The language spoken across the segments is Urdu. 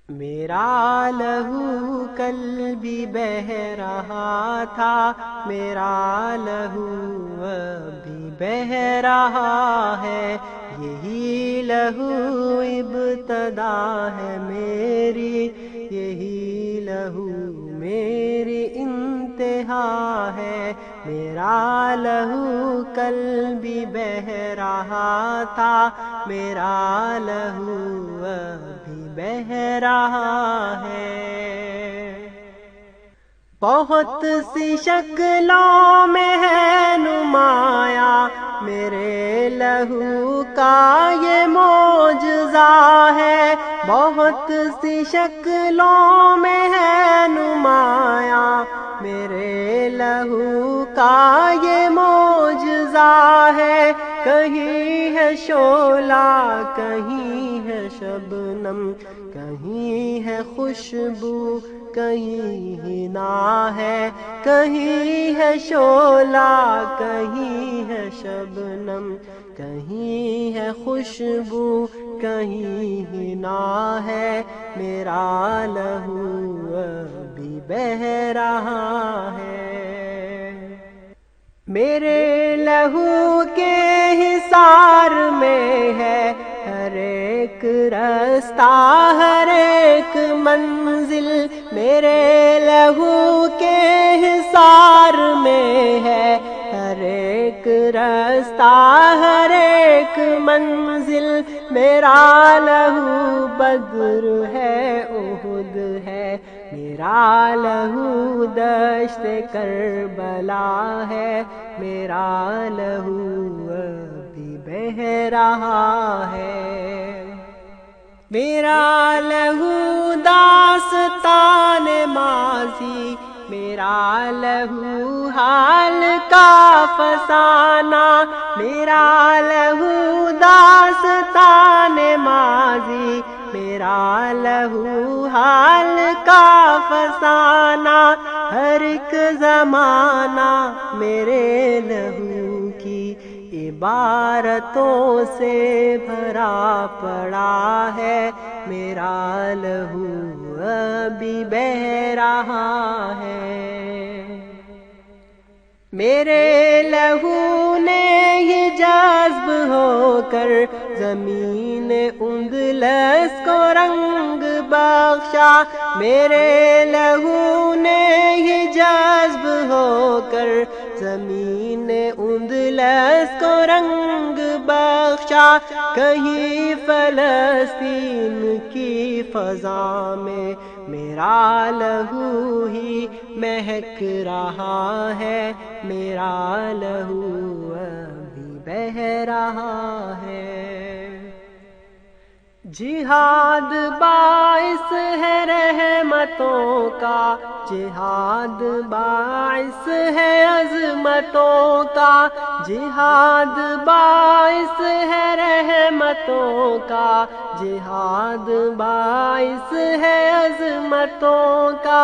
میرا لہو کل بھی بہہ رہا تھا، میرا لہو ابھی بہہ رہا ہے، یہی لہو ابتدا ہے میری، یہی لہو میری انتہا ہے۔ میرا لہو کل بھی بہہ رہا تھا، میرا لہو ابھی بہہ رہا ہے۔ بہت سی شکلوں میں ہے نمایاں میرے لہو کا یہ معجزہ ہے، بہت سی شکلوں میں ہے نمایاں میرے لہو کا یہ معجزہ ہے۔ کہیں ہے شعلہ کہیں ہے شبنم، کہیں ہے خوشبو کہیں حنا ہے، کہیں ہے شعلہ کہیں ہے شبنم، کہیں ہے خوشبو کہیں حنا ہے، میرا لہو ابھی بہہ رہا ہے۔ میرے لہو کے حصار میں ہے ہر ایک رستہ ہر ایک منزل، میرے لہو کے حصار میں ہے ہر ایک رستہ ہر ایک منزل، میرا لہو بدر ہے احد ہے، میرا لہو دشت کربلا ہے، میرا لہو ابھی بہہ رہا ہے۔ میرا لہو داستان ماضی، میرا لہو حال کا فسانہ، میرا لہو داستان ماضی، میرا لہو حال کا فسانہ، ہر ایک زمانہ میرے لہو کی عبارتوں سے بھرا پڑا ہے، میرا لہو ابھی بہہ رہا ہے۔ میرے لہو نے ہی جذب ہو کر زمین اندلس کو رنگ بخشا، میرے لہو نے ہی جذب ہو کر زمین اندلس کو رنگ بخشا، کہیں فلسطین کی فضا میں میرا لہو ہی مہک رہا ہے، میرا لہو ابھی بہہ رہا ہے۔ جہاد باعث ہے رحمتوں کا، جہاد باعث ہے عظمتوں کا، جہاد باعث ہے رحمتوں کا، جہاد باعث ہے عظمتوں کا،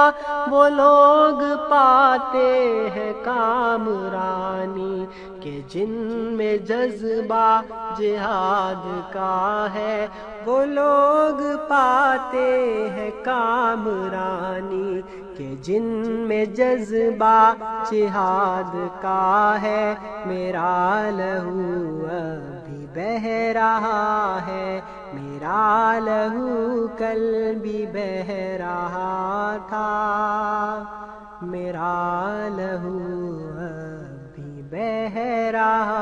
وہ لوگ پاتے ہیں کامرانی کہ جن میں جذبہ جہاد کا ہے، وہ لوگ پاتے ہیں کامرانی کہ جن میں جذبہ جہاد کا ہے، میرا لہو ابھی بہہ رہا ہے، میرا لہو کل بھی بہہ رہا تھا، میرا لہو ابھی بہہ رہا